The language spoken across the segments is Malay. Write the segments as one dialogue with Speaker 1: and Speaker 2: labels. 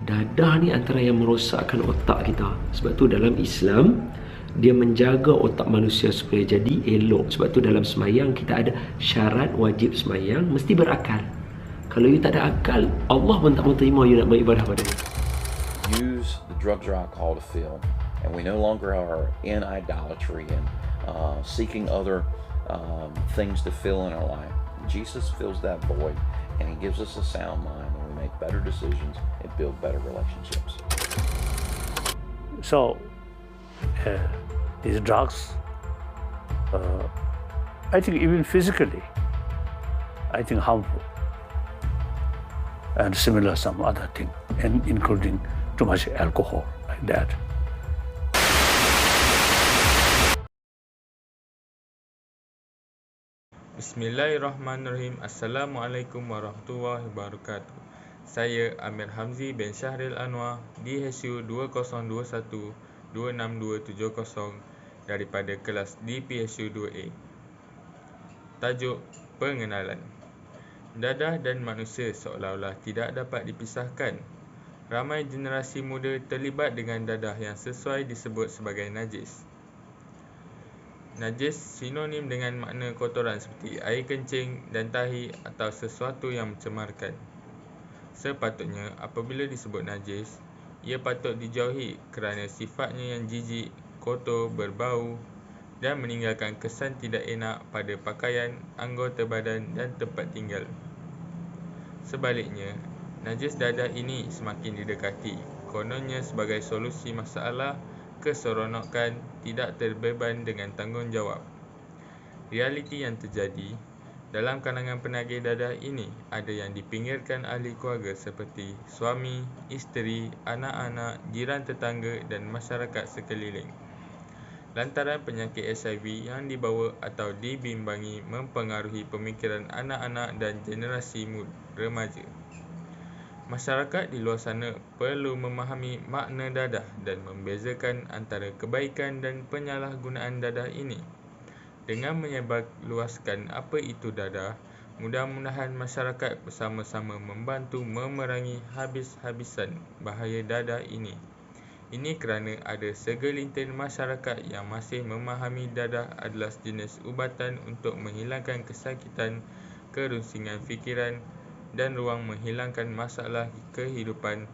Speaker 1: Dadah ni antara yang merosakkan otak kita. Sebab tu dalam Islam, dia menjaga otak manusia supaya jadi elok. Sebab tu dalam semayang kita ada syarat wajib semayang mesti berakal. Kalau you tak ada akal, Allah pun tak mau terima you nak beribadah pada dia.
Speaker 2: Use the drugs or alcohol to fill, and we no longer are in idolatry and seeking other things to fill in our life. Jesus fills that void, and He gives us a sound mind, and we make better decisions and build better relationships.
Speaker 3: So, these drugs, I think even physically, I think harmful, and similar some other thing, and including too much alcohol like that.
Speaker 4: Bismillahirrahmanirrahim. Assalamualaikum warahmatullahi wabarakatuh. Saya Amir Hamzi bin Syahril Anwar di HSU 2021-26270 daripada kelas DPSU 2A. Tajuk pengenalan. Dadah dan manusia seolah-olah tidak dapat dipisahkan. Ramai generasi muda terlibat dengan dadah yang sesuai disebut sebagai najis. Najis sinonim dengan makna kotoran seperti air kencing dan tahi atau sesuatu yang mencemarkan. Sepatutnya apabila disebut najis, ia patut dijauhi kerana sifatnya yang jijik, kotor, berbau dan meninggalkan kesan tidak enak pada pakaian, anggota badan dan tempat tinggal. Sebaliknya, najis dadah ini semakin didekati, kononnya sebagai solusi masalah keseronokan, tidak terbeban dengan tanggungjawab. Realiti yang terjadi dalam kalangan penagih dadah ini ada yang dipinggirkan ahli keluarga seperti suami, isteri, anak-anak, jiran tetangga dan masyarakat sekeliling. Lantaran penyakit HIV yang dibawa atau dibimbangi mempengaruhi pemikiran anak-anak dan generasi remaja. Masyarakat di luar sana perlu memahami makna dadah dan membezakan antara kebaikan dan penyalahgunaan dadah ini. Dengan menyebarluaskan apa itu dadah, mudah-mudahan masyarakat bersama-sama membantu memerangi habis-habisan bahaya dadah ini. Ini kerana ada segelintir masyarakat yang masih memahami dadah adalah sejenis ubatan untuk menghilangkan kesakitan, kerusingan fikiran dan ruang menghilangkan masalah kehidupan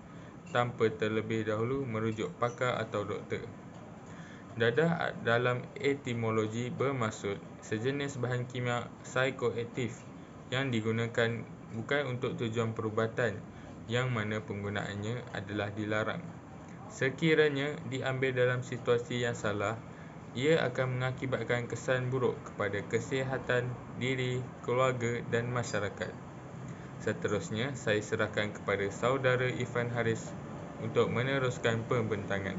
Speaker 4: tanpa terlebih dahulu merujuk pakar atau doktor. Dadah dalam etimologi bermaksud sejenis bahan kimia psikoaktif yang digunakan bukan untuk tujuan perubatan yang mana penggunaannya adalah dilarang. Sekiranya diambil dalam situasi yang salah, ia akan mengakibatkan kesan buruk kepada kesihatan diri, keluarga dan masyarakat. Seterusnya, saya serahkan kepada saudara Irfan Haris untuk meneruskan pembentangan.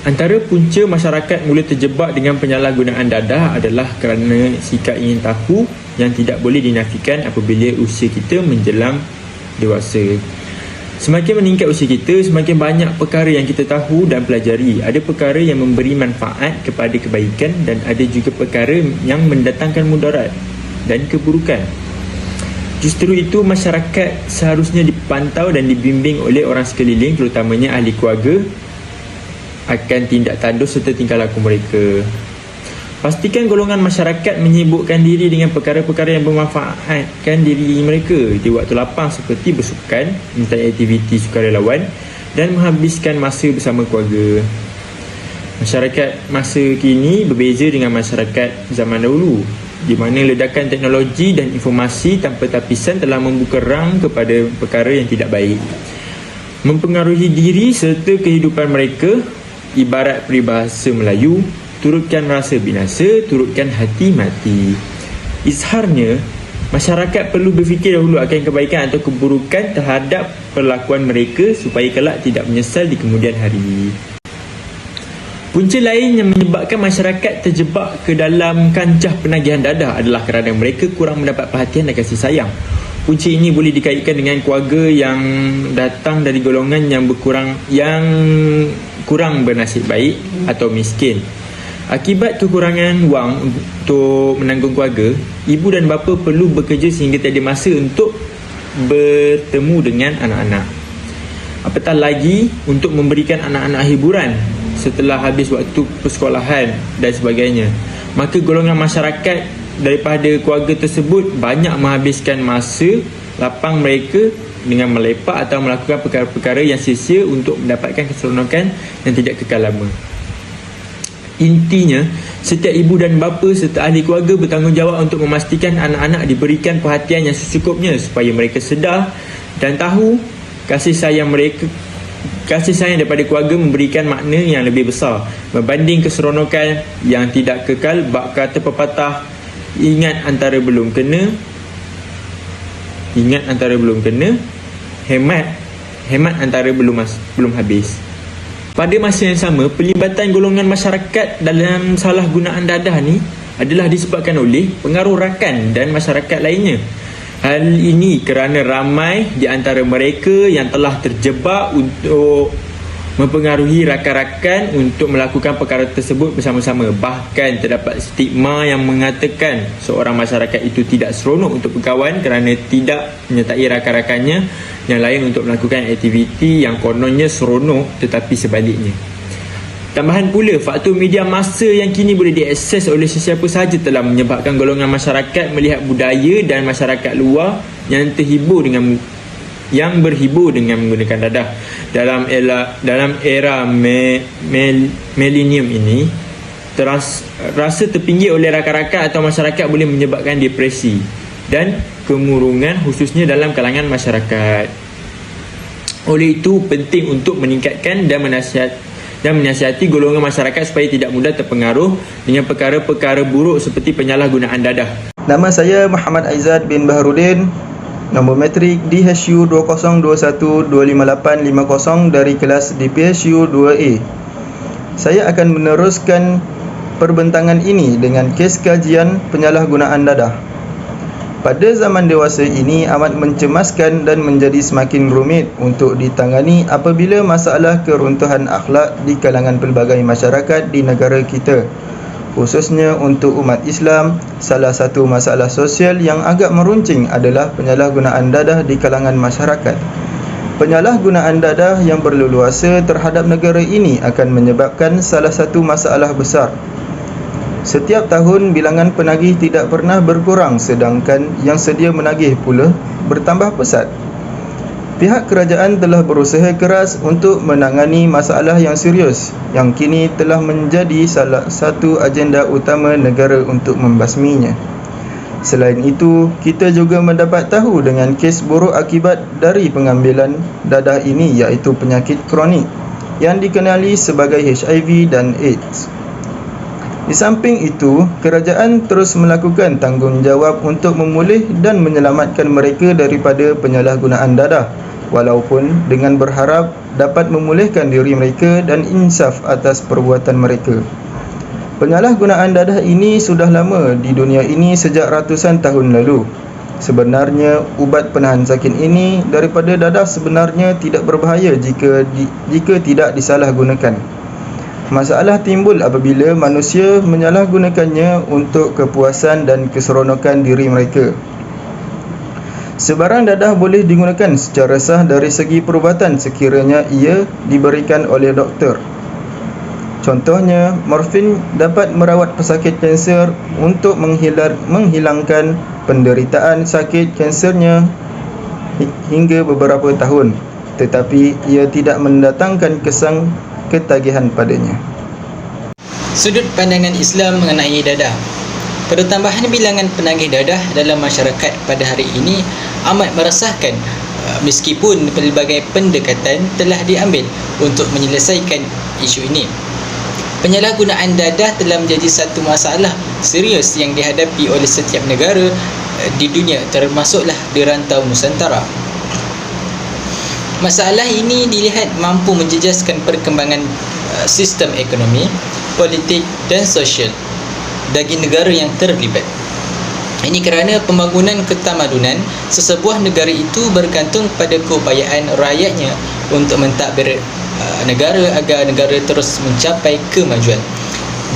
Speaker 5: Antara punca masyarakat mula terjebak dengan penyalahgunaan dadah adalah kerana sikap ingin tahu yang tidak boleh dinafikan apabila usia kita menjelang dewasa. Semakin meningkat usia kita, semakin banyak perkara yang kita tahu dan pelajari. Ada perkara yang memberi manfaat kepada kebaikan dan ada juga perkara yang mendatangkan mudarat dan keburukan. Justru itu, masyarakat seharusnya dipantau dan dibimbing oleh orang sekeliling, terutamanya ahli keluarga, akan tindak tandus serta tingkah laku mereka. Pastikan golongan masyarakat menyibukkan diri dengan perkara-perkara yang bermanfaatkan diri mereka di waktu lapang seperti bersukan, menyertai aktiviti sukarelawan dan menghabiskan masa bersama keluarga. Masyarakat masa kini berbeza dengan masyarakat zaman dahulu, di mana ledakan teknologi dan informasi tanpa tapisan telah membuka rang kepada perkara yang tidak baik, mempengaruhi diri serta kehidupan mereka. Ibarat peribahasa Melayu, turutkan rasa binasa, turutkan hati mati. Izharnya, masyarakat perlu berfikir dahulu akan kebaikan atau keburukan terhadap perlakuan mereka supaya kelak tidak menyesal di kemudian hari. Punca lain yang menyebabkan masyarakat terjebak ke dalam kancah penagihan dadah adalah kerana mereka kurang mendapat perhatian dan kasih sayang. Punca ini boleh dikaitkan dengan keluarga yang datang dari golongan yang kurang bernasib baik atau miskin. Akibat kekurangan wang untuk menanggung keluarga, ibu dan bapa perlu bekerja sehingga tak ada masa untuk bertemu dengan anak-anak. apatah lagi untuk memberikan anak-anak hiburan setelah habis waktu persekolahan dan sebagainya. Maka golongan masyarakat daripada keluarga tersebut banyak menghabiskan masa lapang mereka dengan melepak atau melakukan perkara-perkara yang sia-sia untuk mendapatkan keseronokan yang tidak kekal lama. Intinya, setiap ibu dan bapa serta ahli keluarga bertanggungjawab untuk memastikan anak-anak diberikan perhatian yang secukupnya supaya mereka sedar dan tahu kasih sayang daripada keluarga memberikan makna yang lebih besar berbanding keseronokan yang tidak kekal. Bab kata pepatah, ingat antara belum kena, hemat antara belum habis. Pada masa yang sama, pelibatan golongan masyarakat dalam salah gunaan dadah ni adalah disebabkan oleh pengaruh rakan dan masyarakat lainnya. Hal ini kerana ramai di antara mereka yang telah terjebak untuk mempengaruhi rakan-rakan untuk melakukan perkara tersebut bersama-sama. Bahkan terdapat stigma yang mengatakan seorang masyarakat itu tidak seronok untuk berkawan kerana tidak menyertai rakan-rakannya yang lain untuk melakukan aktiviti yang kononnya seronok, tetapi sebaliknya. Tambahan pula, faktor media massa yang kini boleh diakses oleh sesiapa sahaja telah menyebabkan golongan masyarakat melihat budaya dan masyarakat luar yang berhibur dengan menggunakan dadah. Dalam era milenium ini, rasa terpinggir oleh rakan-rakan atau masyarakat boleh menyebabkan depresi dan kemurungan khususnya dalam kalangan masyarakat. Oleh itu, penting untuk meningkatkan dan menasihati golongan masyarakat supaya tidak mudah terpengaruh dengan perkara-perkara buruk seperti penyalahgunaan dadah.
Speaker 6: Nama saya Muhammad Aizad bin Baharudin. Nombor metrik DHU 202025850 dari kelas DPHU 2A. Saya akan meneruskan perbentangan ini dengan kes kajian penyalahgunaan dadah. Pada zaman dewasa ini amat mencemaskan dan menjadi semakin rumit untuk ditangani apabila masalah keruntuhan akhlak di kalangan pelbagai masyarakat di negara kita. Khususnya untuk umat Islam, salah satu masalah sosial yang agak meruncing adalah penyalahgunaan dadah di kalangan masyarakat. Penyalahgunaan dadah yang berleluasa terhadap negara ini akan menyebabkan salah satu masalah besar. Setiap tahun bilangan penagih tidak pernah berkurang sedangkan yang sedia menagih pula bertambah pesat. Pihak kerajaan telah berusaha keras untuk menangani masalah yang serius yang kini telah menjadi salah satu agenda utama negara untuk membasminya. Selain itu, kita juga mendapat tahu dengan kes buruk akibat dari pengambilan dadah ini iaitu penyakit kronik yang dikenali sebagai HIV dan AIDS. Di samping itu, kerajaan terus melakukan tanggungjawab untuk memulih dan menyelamatkan mereka daripada penyalahgunaan dadah, walaupun dengan berharap dapat memulihkan diri mereka dan insaf atas perbuatan mereka. Penyalahgunaan dadah ini sudah lama di dunia ini sejak ratusan tahun lalu. Sebenarnya, ubat penahan sakit ini daripada dadah sebenarnya tidak berbahaya jika tidak disalahgunakan. Masalah timbul apabila manusia menyalahgunakannya untuk kepuasan dan keseronokan diri mereka. Sebarang dadah boleh digunakan secara sah dari segi perubatan sekiranya ia diberikan oleh doktor. Contohnya, morfin dapat merawat pesakit kanser untuk menghilangkan penderitaan sakit kansernya hingga beberapa tahun, tetapi ia tidak mendatangkan kesan ketagihan padanya.
Speaker 7: Sudut pandangan Islam mengenai dadah. Pertambahan bilangan penagih dadah dalam masyarakat pada hari ini amat meresahkan meskipun pelbagai pendekatan telah diambil untuk menyelesaikan isu ini. Penyalahgunaan dadah telah menjadi satu masalah serius yang dihadapi oleh setiap negara di dunia, termasuklah di rantau Nusantara. Masalah ini dilihat mampu menjejaskan perkembangan sistem ekonomi, politik dan sosial bagi negara yang terlibat. Ini kerana pembangunan ketamadunan sesebuah negara itu bergantung pada keupayaan rakyatnya untuk mentadbir negara agar negara terus mencapai kemajuan.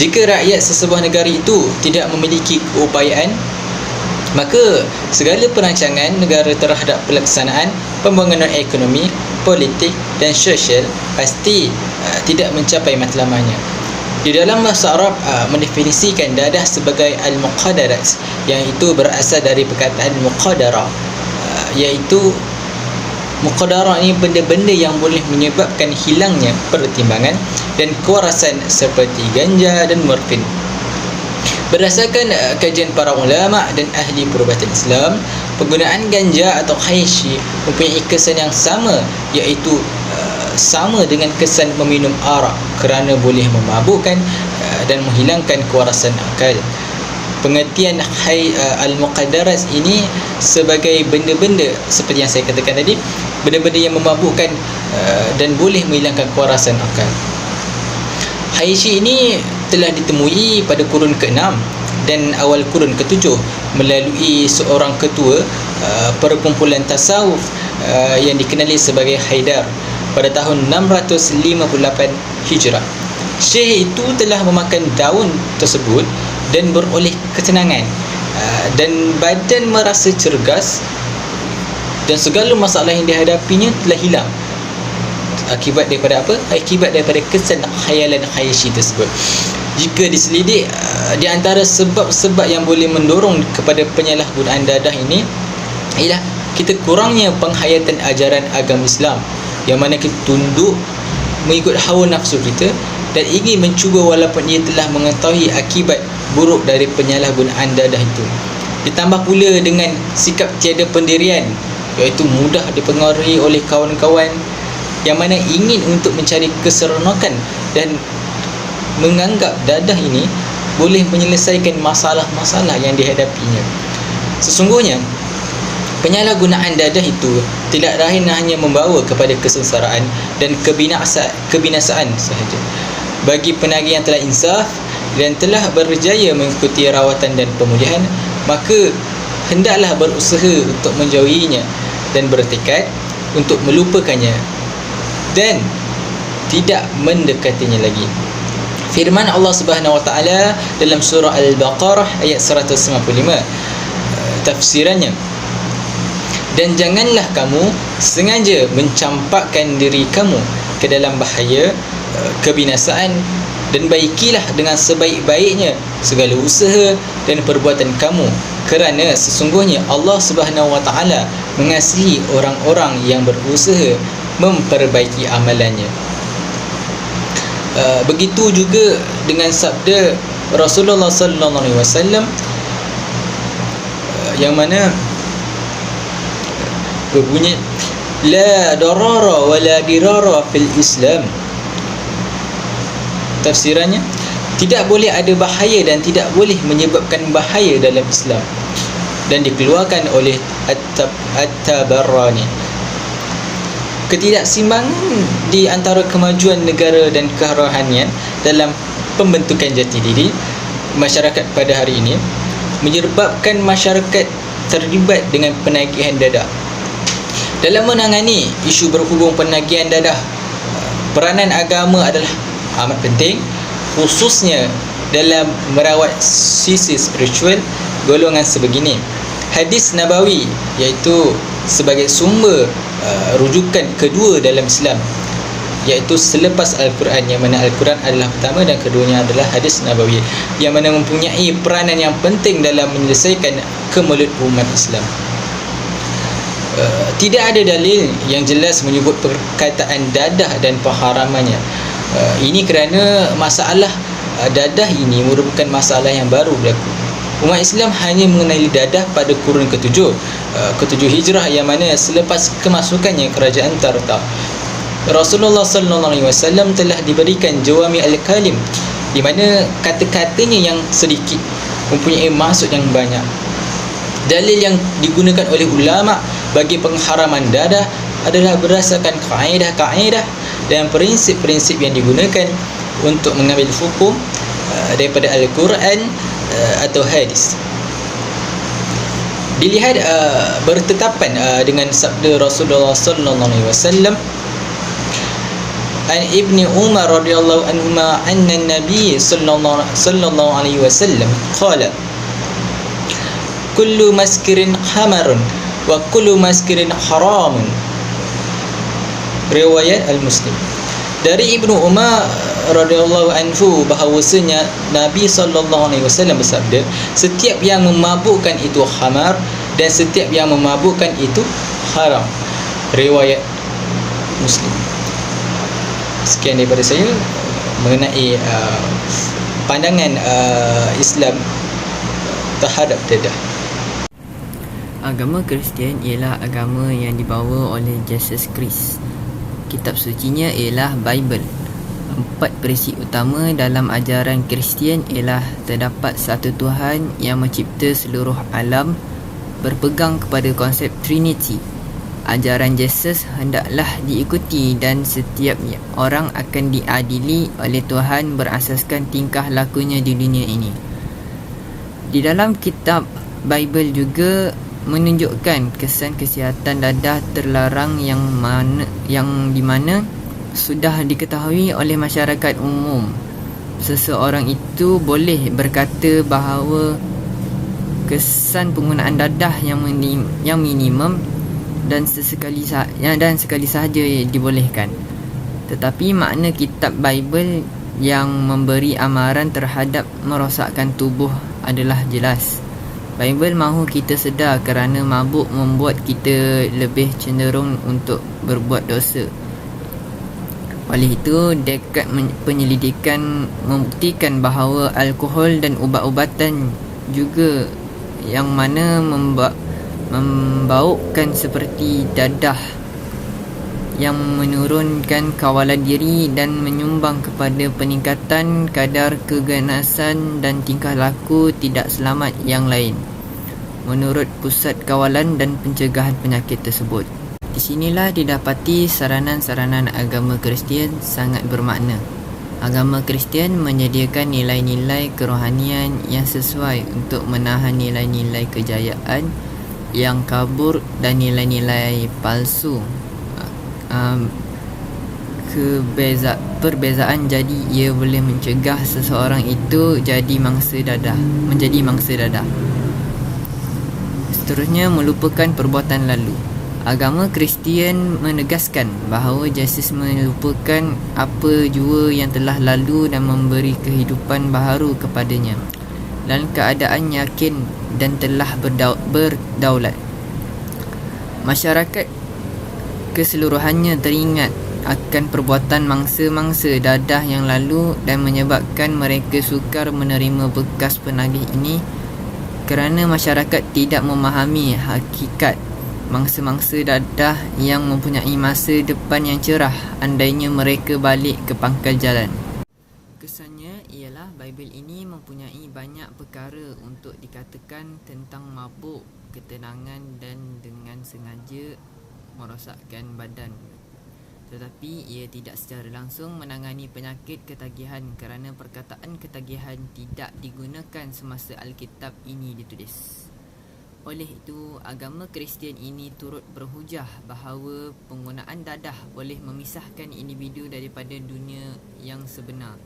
Speaker 7: Jika rakyat sesebuah negara itu tidak memiliki keupayaan, maka segala perancangan negara terhadap pelaksanaan pembangunan ekonomi, politik dan sosial pasti tidak mencapai matlamahnya. Di dalam bahasa Arab mendefinisikan dadah sebagai al-muqadarat, yang itu berasal dari perkataan muqadara, iaitu muqadara ini benda-benda yang boleh menyebabkan hilangnya pertimbangan dan kewarasan seperti ganja dan morfin. Berdasarkan kajian para ulama dan ahli perubatan Islam, penggunaan ganja atau hashi mempunyai kesan yang sama, iaitu sama dengan kesan meminum arak kerana boleh memabukkan dan menghilangkan kewarasan akal. Pengertian al-muqaddarat ini sebagai benda-benda seperti yang saya katakan tadi, benda-benda yang memabukkan dan boleh menghilangkan kewarasan akal. Hashi ini telah ditemui pada kurun ke-6 dan awal kurun ke-7 melalui seorang ketua perkumpulan tasawuf yang dikenali sebagai Haidar pada tahun 658 Hijrah. Syekh itu telah memakan daun tersebut dan beroleh ketenangan dan badan merasa cergas dan segala masalah yang dihadapinya telah hilang. Akibat daripada apa? Akibat daripada kesan khayalan hayashi tersebut. Jika diselidik, di antara sebab-sebab yang boleh mendorong kepada penyalahgunaan dadah ini ialah kita kurangnya penghayatan ajaran agama Islam, yang mana kita tunduk mengikut hawa nafsu kita dan ingin mencuba walaupun ia telah mengetahui akibat buruk dari penyalahgunaan dadah itu. Ditambah pula dengan sikap tiada pendirian, iaitu mudah dipengaruhi oleh kawan-kawan yang mana ingin untuk mencari keseronokan dan menganggap dadah ini boleh menyelesaikan masalah-masalah yang dihadapinya. Sesungguhnya penyalahgunaan dadah itu tidak lain hanya membawa kepada kesengsaraan dan kebinasaan sahaja. Bagi penagih yang telah insaf dan telah berjaya mengikuti rawatan dan pemulihan, maka hendaklah berusaha untuk menjauhinya dan bertekad untuk melupakannya dan tidak mendekatinya lagi. Firman Allah Subhanahu wa taala dalam surah Al-Baqarah ayat 155, tafsirannya, dan janganlah kamu sengaja mencampakkan diri kamu ke dalam bahaya kebinasaan, dan baikilah dengan sebaik-baiknya segala usaha dan perbuatan kamu, kerana sesungguhnya Allah Subhanahu wa taala mengasihi orang-orang yang berusaha memperbaiki amalannya. Begitu juga dengan sabda Rasulullah sallallahu alaihi wasallam yang mana berbunyi, la darara wa la dirara fil Islam. Tafsirannya, tidak boleh ada bahaya dan tidak boleh menyebabkan bahaya dalam Islam, dan dikeluarkan oleh At-Tabarani. Ketidakseimbangan di antara kemajuan negara dan kerohanian dalam pembentukan jati diri masyarakat pada hari ini menyebabkan masyarakat terlibat dengan penagihan dadah. Dalam menangani isu berhubung penagihan dadah, peranan agama adalah amat penting, khususnya dalam merawat sisi spiritual golongan sebegini. Hadis Nabawi, iaitu sebagai sumber rujukan kedua dalam Islam, iaitu selepas Al-Quran, yang mana Al-Quran adalah pertama dan keduanya adalah hadis Nabawi, yang mana mempunyai peranan yang penting dalam menyelesaikan kemelut umat Islam. Tidak ada dalil yang jelas menyebut perkataan dadah dan pengharamannya. Ini kerana masalah dadah ini merupakan masalah yang baru berlaku. Umat Islam hanya mengenali dadah pada kurun ke-7 Hijrah, yang mana selepas kemasukannya kerajaan Tarta. Rasulullah sallallahu alaihi wasallam telah diberikan jawami al-kalim, di mana kata-katanya yang sedikit mempunyai maksud yang banyak. Dalil yang digunakan oleh ulama bagi pengharaman dadah adalah berdasarkan kaedah-kaedah dan prinsip-prinsip yang digunakan untuk mengambil hukum daripada Al-Quran atau hadis. Dilihat bertetapan dengan sabda Rasulullah sallallahu alaihi wasallam, an Ibni Umar radhiyallahu anhuma anna an-nabiy sallallahu alaihi wasallam qala, kullu maskirin hamarun wa kullu maskirin haramun. Riwayat Al-Muslim. Dari Ibnu Umar radhiyallahu anhu bahawasanya Nabi sallallahu alaihi wasallam bersabda, setiap yang memabukkan itu khamar dan setiap yang memabukkan itu haram. Riwayat Muslim. Sekian daripada saya mengenai pandangan Islam terhadap dadah.
Speaker 8: Agama Kristian ialah agama yang dibawa oleh Yesus Kristus. Kitab sucinya ialah Bible. 4 prinsip utama dalam ajaran Kristian ialah terdapat satu Tuhan yang mencipta seluruh alam, berpegang kepada konsep Trinity. Ajaran Yesus hendaklah diikuti dan setiap orang akan diadili oleh Tuhan berasaskan tingkah lakunya di dunia ini. Di dalam kitab Bible juga menunjukkan kesan kesihatan dadah terlarang yang di mana sudah diketahui oleh masyarakat umum. Seseorang itu boleh berkata bahawa kesan penggunaan dadah yang minimum dan sekali sahaja dibolehkan. Tetapi makna kitab Bible yang memberi amaran terhadap merosakkan tubuh adalah jelas. Bible mahu kita sedar kerana mabuk membuat kita lebih cenderung untuk berbuat dosa. Oleh itu, dekat penyelidikan membuktikan bahawa alkohol dan ubat-ubatan juga yang mana membaukkan seperti dadah yang menurunkan kawalan diri dan menyumbang kepada peningkatan kadar keganasan dan tingkah laku tidak selamat yang lain, menurut Pusat Kawalan dan Pencegahan Penyakit tersebut. Di sinilah didapati saranan-saranan agama Kristian sangat bermakna. Agama Kristian menyediakan nilai-nilai kerohanian yang sesuai untuk menahan nilai-nilai kejayaan yang kabur dan nilai-nilai palsu. Perbezaan jadi ia boleh mencegah seseorang itu menjadi mangsa dadah. Seterusnya, melupakan perbuatan lalu. Agama Kristian menegaskan bahawa Yesus melupakan apa jua yang telah lalu dan memberi kehidupan baharu kepadanya dalam keadaan yakin dan telah berdaulat. Masyarakat keseluruhannya teringat akan perbuatan mangsa-mangsa dadah yang lalu dan menyebabkan mereka sukar menerima bekas penagih ini kerana masyarakat tidak memahami hakikat mangsa-mangsa dadah yang mempunyai masa depan yang cerah andainya mereka balik ke pangkal jalan. Kesannya ialah Bible ini mempunyai banyak perkara untuk dikatakan tentang mabuk, ketenangan dan dengan sengaja merosakkan badan. Tetapi ia tidak secara langsung menangani penyakit ketagihan kerana perkataan ketagihan tidak digunakan semasa Alkitab ini ditulis. Oleh itu, agama Kristian ini turut berhujah bahawa penggunaan dadah boleh memisahkan individu daripada dunia yang sebenar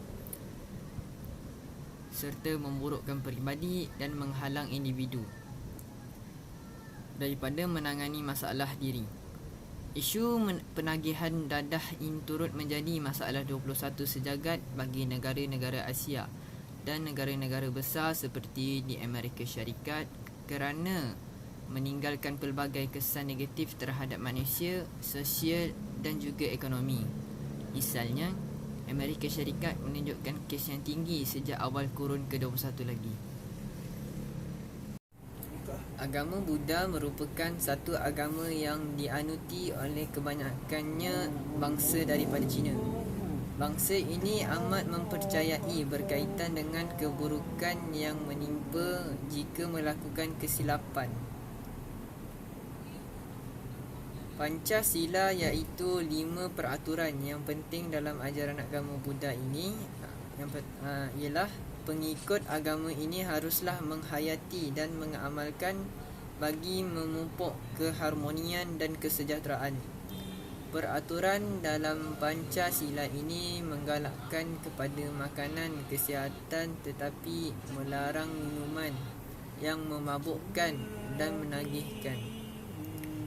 Speaker 8: serta memburukkan peribadi dan menghalang individu daripada menangani masalah diri. Isu penagihan dadah ini turut menjadi masalah 21 sejagat bagi negara-negara Asia dan negara-negara besar seperti di Amerika Syarikat kerana meninggalkan pelbagai kesan negatif terhadap manusia, sosial dan juga ekonomi. Misalnya, Amerika Syarikat menunjukkan kes yang tinggi sejak awal kurun ke-21 lagi. Agama Buddha merupakan satu agama yang dianuti oleh kebanyakannya bangsa daripada China. Bangsa ini amat mempercayai berkaitan dengan keburukan yang menimpa jika melakukan kesilapan. Pancasila iaitu 5 peraturan yang penting dalam ajaran agama Buddha ini ialah pengikut agama ini haruslah menghayati dan mengamalkan bagi memupuk keharmonian dan kesejahteraan. Peraturan dalam Pancasila ini menggalakkan kepada makanan kesihatan tetapi melarang minuman yang memabukkan dan menagihkan.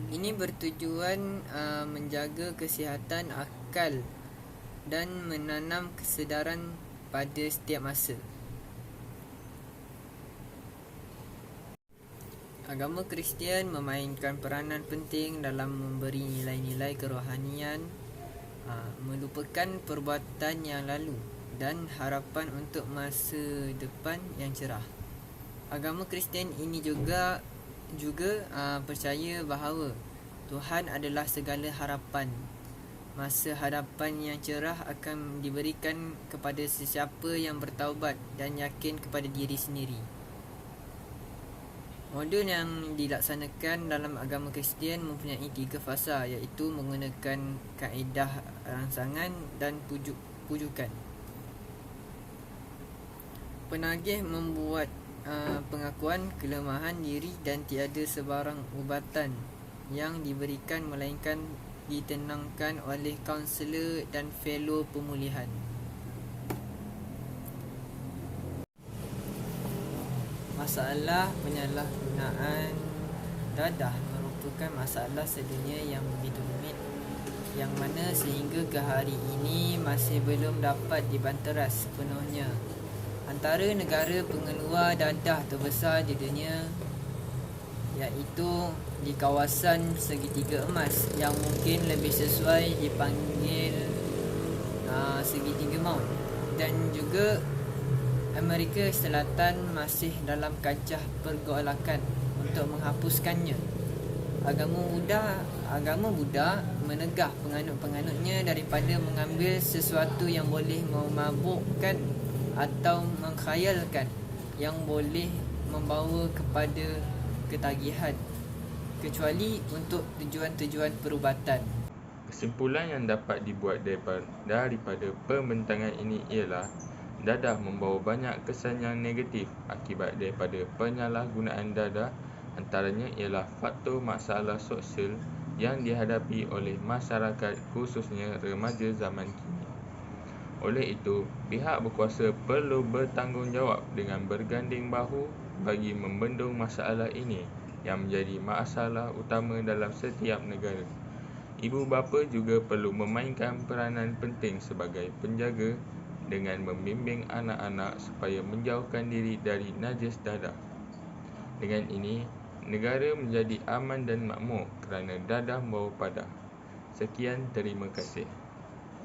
Speaker 8: Ini bertujuan menjaga kesihatan akal dan menanam kesedaran pada setiap masa. Agama Kristian memainkan peranan penting dalam memberi nilai-nilai kerohanian, melupakan perbuatan yang lalu dan harapan untuk masa depan yang cerah. Agama Kristian ini juga percaya bahawa Tuhan adalah segala harapan. Masa hadapan yang cerah akan diberikan kepada sesiapa yang bertaubat dan yakin kepada diri sendiri. Modul yang dilaksanakan dalam agama Kristian mempunyai 3 fasa, iaitu menggunakan kaedah rangsangan dan pujukan. Penagih membuat pengakuan kelemahan diri dan tiada sebarang ubatan yang diberikan melainkan ditenangkan oleh kaunselor dan fellow pemulihan. Masalah penyalahgunaan dadah merupakan masalah sedunia yang begitu rumit, yang mana sehingga ke hari ini masih belum dapat dibanteras sepenuhnya. Antara negara pengeluar dadah terbesar di dunia iaitu di kawasan segitiga emas, yang mungkin lebih sesuai dipanggil segitiga maut, dan juga Amerika Selatan masih dalam kancah pergolakan untuk menghapuskannya. Agama Buddha menegah penganut-penganutnya daripada mengambil sesuatu yang boleh memabukkan atau mengkhayalkan yang boleh membawa kepada ketagihan, kecuali untuk tujuan-tujuan perubatan.
Speaker 4: Kesimpulan yang dapat dibuat daripada pembentangan ini ialah dadah membawa banyak kesan yang negatif akibat daripada penyalahgunaan dadah. Antaranya ialah faktor masalah sosial yang dihadapi oleh masyarakat, khususnya remaja zaman kini. Oleh itu, pihak berkuasa perlu bertanggungjawab dengan berganding bahu bagi membendung masalah ini yang menjadi masalah utama dalam setiap negara. Ibu bapa juga perlu memainkan peranan penting sebagai penjaga dengan membimbing anak-anak supaya menjauhkan diri dari najis dadah. Dengan ini, negara menjadi aman dan makmur kerana dadah membawa padah. Sekian, terima kasih.